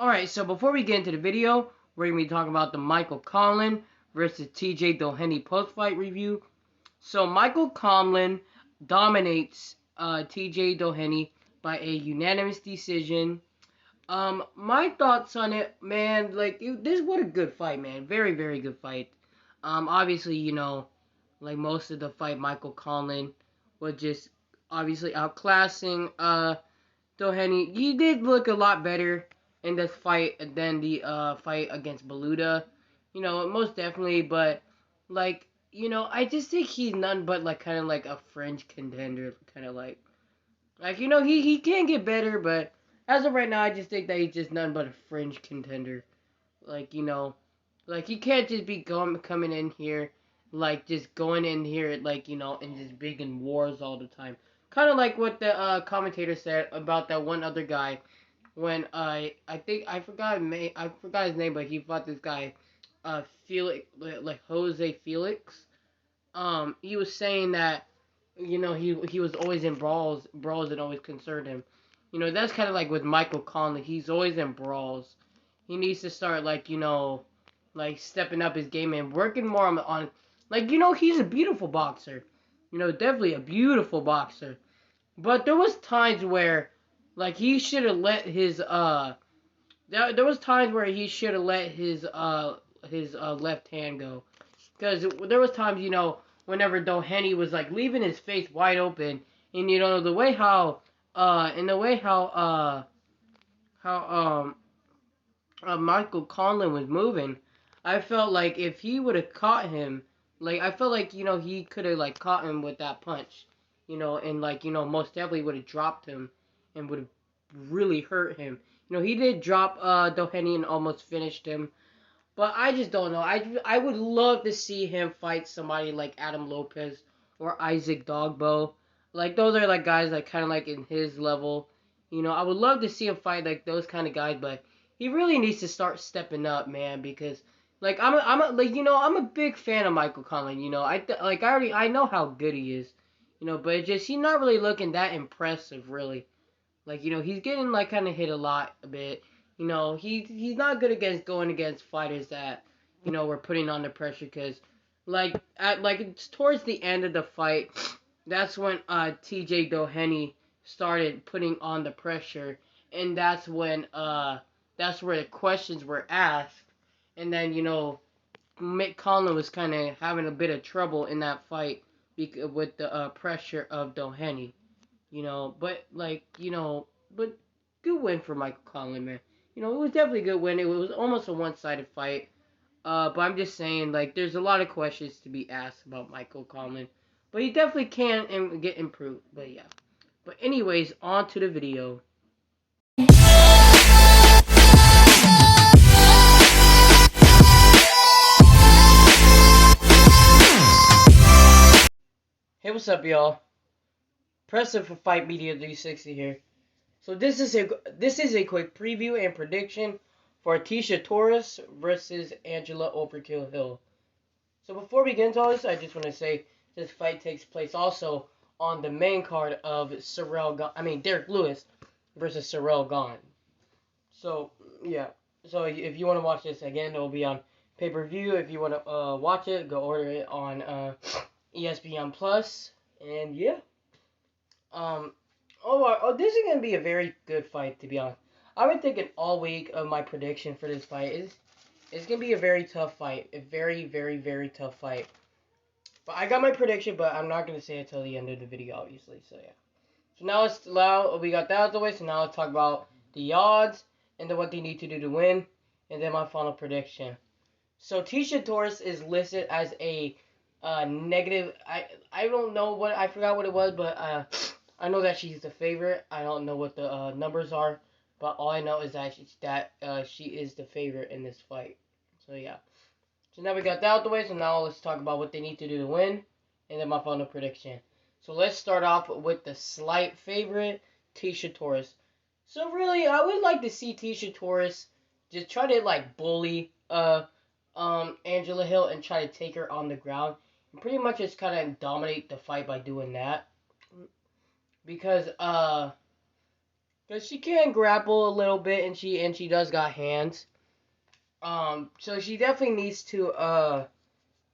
Alright, so before we get into the video, we're going to be talking about the Michael Conlan versus TJ Doheny post-fight review. So Michael Conlan dominates TJ Doheny by a unanimous decision. My thoughts on it, man, this what a good fight, man. Very, very good fight. Obviously, like most of the fight, Michael Conlan was just obviously outclassing Doheny. He did look a lot better in this fight than the fight against Beluda. Most definitely, but I just think he's none but kind of like a fringe contender, kind of he can get better, but as of right now, I just think that he's just none but a fringe contender. He can't just be coming in here, just going in here, and just big in wars all the time. Kind of like what the commentator said about that one other guy when I think I forgot his name, but he fought this guy, Felix, like Jose Felix. He was saying that he was always in brawls that always concerned him. That's kind of like with Michael Conley. He's always in brawls. He needs to start stepping up his game and working more on he's a beautiful boxer. Definitely a beautiful boxer. But there was times where he should have let his there was times where he should have let his left hand go. Because there was times, whenever Doheny was leaving his face wide open, and the way how Michael Conlan was moving, I felt like if he would have caught him, I felt like he could have caught him with that punch, and most definitely would have dropped him, and would have really hurt him. He did drop Doheny and almost finished him. But I just don't know. I would love to see him fight somebody like Adam Lopez or Isaac Dogbo. Those are guys kind of in his level. I would love to see him fight those kind of guys, but he really needs to start stepping up, man, because I'm a big fan of Michael Conlan. I know how good he is. But it's just he's not really looking that impressive, really. He's getting kind of hit a bit. He's not good against going against fighters that were putting on the pressure, because it's towards the end of the fight, that's when TJ Doheny started putting on the pressure, and that's when that's where the questions were asked, and then Mick Conlan was kind of having a bit of trouble in that fight with the pressure of Doheny. But good win for Michael Conlan, man. It was definitely a good win. It was almost a one-sided fight. But I'm just saying, there's a lot of questions to be asked about Michael Conlan. But he definitely can get improved. But yeah. But anyways, on to the video. Hey, what's up, y'all? Preston for Fight Media 360 here. So this is a quick preview and prediction for Tecia Torres versus Angela Overkill Hill. So before we get into all this, I just want to say this fight takes place also on the main card of Derek Lewis versus Ciryl Gane. So yeah. So if you want to watch this again, it will be on pay-per-view. If you want to watch it, go order it on ESPN Plus. And yeah. This is gonna be a very good fight, to be honest. I've been thinking all week of my prediction for this fight. It's gonna be a very tough fight, a very, very, very tough fight. But I got my prediction, but I'm not gonna say it till the end of the video, obviously. So yeah. So now we got that out of the way. So now let's talk about the odds and then what they need to do to win, and then my final prediction. So Tecia Torres is listed as a negative. I don't know I forgot what it was, but I know that she's the favorite. I don't know what the numbers are, but all I know is that she is the favorite in this fight. So yeah. So now we got that out the way. So now let's talk about what they need to do to win, and then my final prediction. So let's start off with the slight favorite, Tecia Torres. So really, I would like to see Tecia Torres just try to bully Angela Hill and try to take her on the ground, and pretty much just kind of dominate the fight by doing that. Because Cause she can grapple a little bit, and she does got hands. So she definitely needs to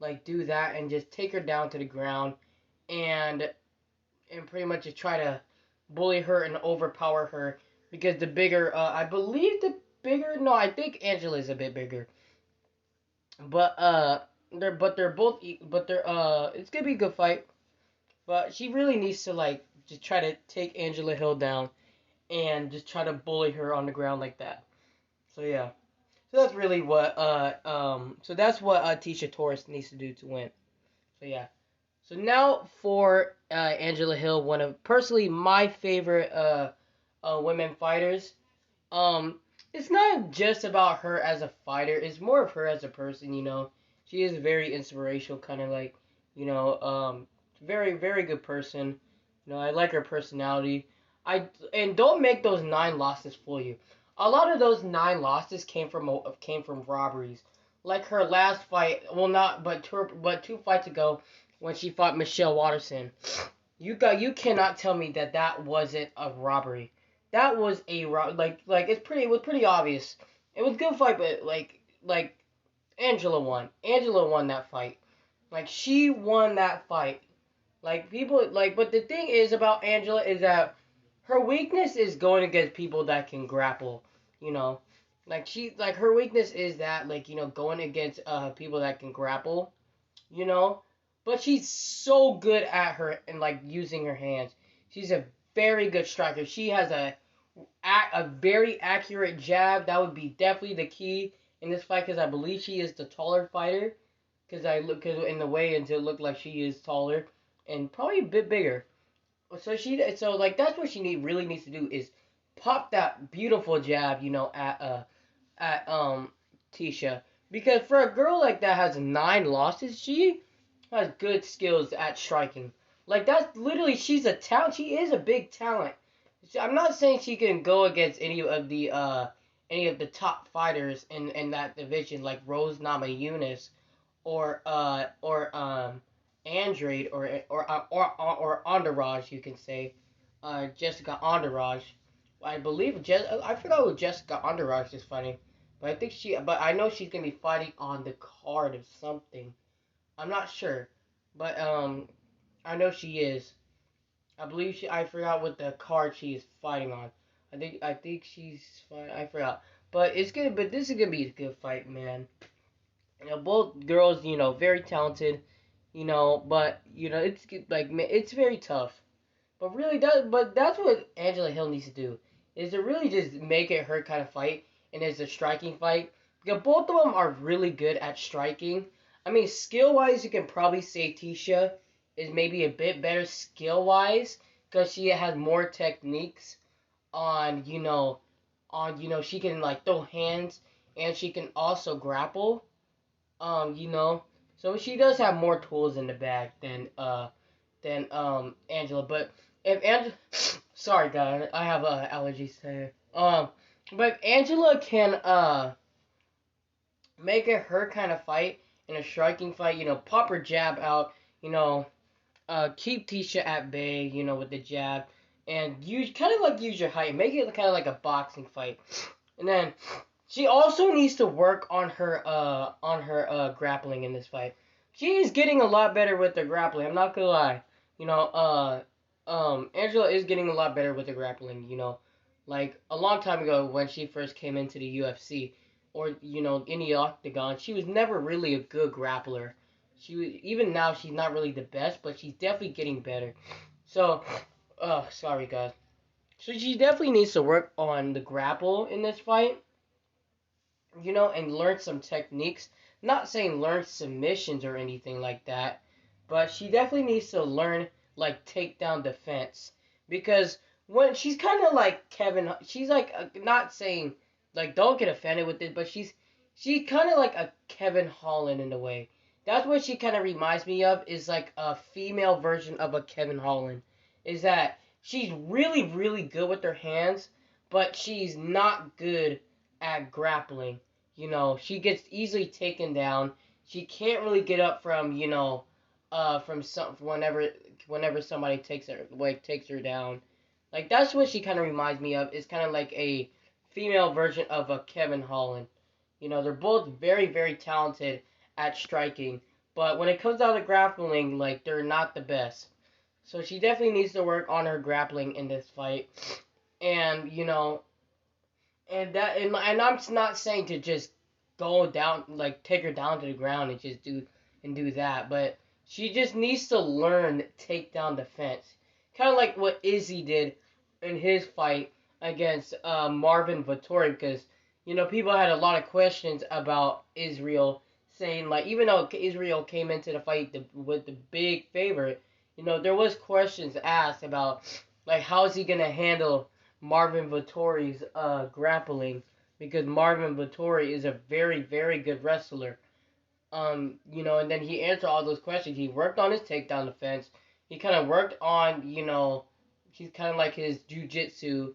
like do that and just take her down to the ground and pretty much just try to bully her and overpower her because the bigger I believe the bigger no I think Angela's a bit bigger but they're both but they're it's gonna be a good fight but she really needs to like just try to take Angela Hill down and just try to bully her on the ground like that. So yeah. So that's really what so that's what Tecia Torres needs to do to win. So yeah. So now for Angela Hill, one of personally my favorite women fighters. Um, it's not just about her as a fighter; it's more of her as a person. She is very inspirational, kind of like very very good person. I like her personality. And don't make those 9 losses fool you. A lot of those 9 losses came from robberies. Like her last fight, well not but 2 fights ago when she fought Michelle Watterson. You cannot tell me that that wasn't a robbery. That was like it was pretty obvious. It was a good fight, but like Angela won. Angela won that fight. Like she won that fight. Like people like, but the thing is about Angela is that her weakness is going against people that can grapple. You know, like her weakness is that like going against people that can grapple you know. But she's so good at her and like using her hands. She's a very good striker. She has a very accurate jab. That would be definitely the key in this fight because I believe she is the taller fighter. Because in the weigh-ins it looked like she is taller and probably a bit bigger. So like that's what she really needs to do is pop that beautiful jab, at Tecia. Because for a girl like that has 9 losses, she has good skills at striking. Like that's literally she's a talent. She is a big talent. I'm not saying she can go against any of the top fighters in that division like Rose Namajunas or Andrade or Andrade you can say Jessica Andrade. I believe I forgot what Jessica Andrade is fighting, but I know she's gonna be fighting on the card of something. I'm not sure, but I know she is. I believe I forgot what the card she is fighting on. I think she's fighting. I forgot, but it's good. But this is gonna be a good fight, man. Both girls, very talented. But it's very tough. But that's what Angela Hill needs to do is to really just make it her kind of fight, and it's a striking fight because both of them are really good at striking. I mean, skill wise, you can probably say Tecia is maybe a bit better skill wise because she has more techniques on she can like throw hands and she can also grapple. So she does have more tools in the bag than Angela. But if Angela, sorry guys, I have allergies today. But if Angela can make it her kind of fight in a striking fight, pop her jab out, keep Tecia at bay, with the jab, and use your height, make it kind of like a boxing fight, and then she also needs to work on her grappling in this fight. She is getting a lot better with the grappling. I'm not gonna lie. Angela is getting a lot better with the grappling. Like a long time ago when she first came into the UFC or in the octagon, she was never really a good grappler. Even now she's not really the best, but she's definitely getting better. So, sorry guys. So she definitely needs to work on the grapple in this fight and learn some techniques. Not saying learn submissions or anything like that, but she definitely needs to learn like takedown defense because when she's kind of like she's like not saying like don't get offended with it, but she's kind of like a Kevin Holland in a way. That's what she kind of reminds me of is like a female version of a Kevin Holland. Is that she's really really good with her hands, but she's not good at grappling. She gets easily taken down. She can't really get up from from some whenever somebody takes her down. Like, that's what she kind of reminds me of. It's kind of like a female version of a Kevin Holland. You know, they're both very, very talented at striking. But when it comes down to grappling, like, they're not the best. So she definitely needs to work on her grappling in this fight. And, you know, and I'm not saying to just go down, like, take her down to the ground and just do that. But she just needs to learn takedown defense. Kind of like what Izzy did in his fight against Marvin Vettori, because you know people had a lot of questions about Israel, saying like even though Israel came into the fight with the big favorite, you know there was questions asked about like how is he gonna handle Marvin Vettori's grappling, because Marvin Vettori is a very very good wrestler. You know, and then he answered all those questions. He worked on his takedown defense. He kind of worked on, you know, he's kind of like his jujitsu,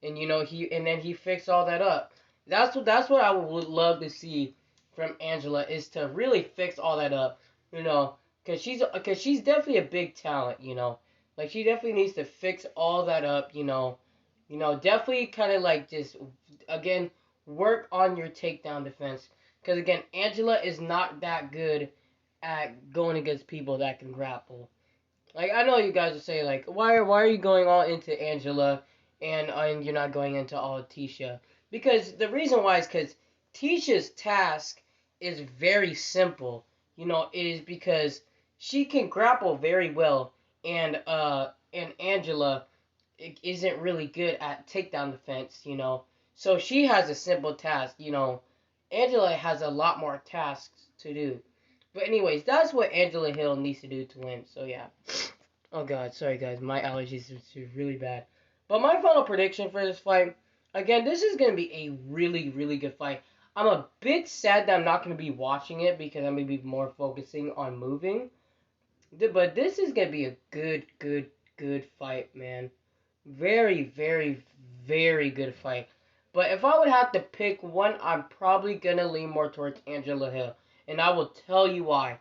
and you know he fixed all that up. That's what I would love to see from Angela, is to really fix all that up, you know, cause she's definitely a big talent, you know, like she definitely needs to fix all that up, you know, definitely kind of like just again work on your takedown defense. Because again, Angela is not that good at going against people that can grapple. Like I know you guys will say like, why are you going all into Angela and you're not going into all Tecia? Because the reason why is because Tecia's task is very simple. You know, it is because she can grapple very well, and Angela isn't really good at takedown defense. You know, so she has a simple task. You know, Angela has a lot more tasks to do. But anyways, that's what Angela Hill needs to do to win. So yeah. Oh god, sorry guys, my allergies are really bad. But my final prediction for this fight, again, this is gonna be a really, really good fight. I'm a bit sad that I'm not gonna be watching it because I'm gonna be more focusing on moving. But this is gonna be a good, good, good fight, man. Very, very, very good fight. But if I would have to pick one, I'm probably gonna lean more towards Angela Hill, and I will tell you why.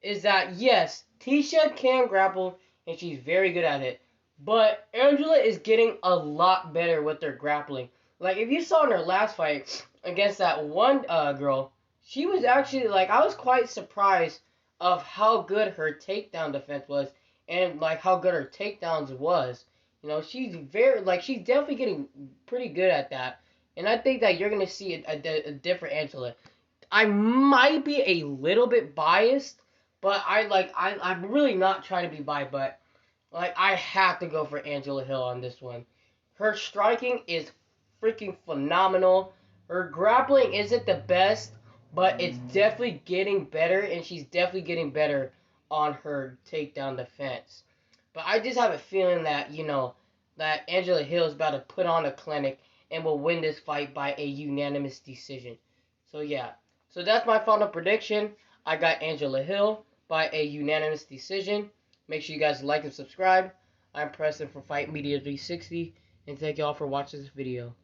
Is that yes, Tecia can grapple and she's very good at it. But Angela is getting a lot better with her grappling. Like if you saw in her last fight against that one girl, she was actually like I was quite surprised of how good her takedown defense was and like how good her takedowns was. You know, she's definitely getting pretty good at that. And I think that you're gonna see a different Angela. I might be a little bit biased, but I'm really not trying to be biased, but like I have to go for Angela Hill on this one. Her striking is freaking phenomenal. Her grappling isn't the best, but it's definitely getting better, and she's definitely getting better on her takedown defense. But I just have a feeling that, you know, that Angela Hill is about to put on a clinic and will win this fight by a unanimous decision. So yeah. So that's my final prediction. I got Angela Hill by a unanimous decision. Make sure you guys like and subscribe. I'm Preston from Fight Media 360, and thank y'all for watching this video.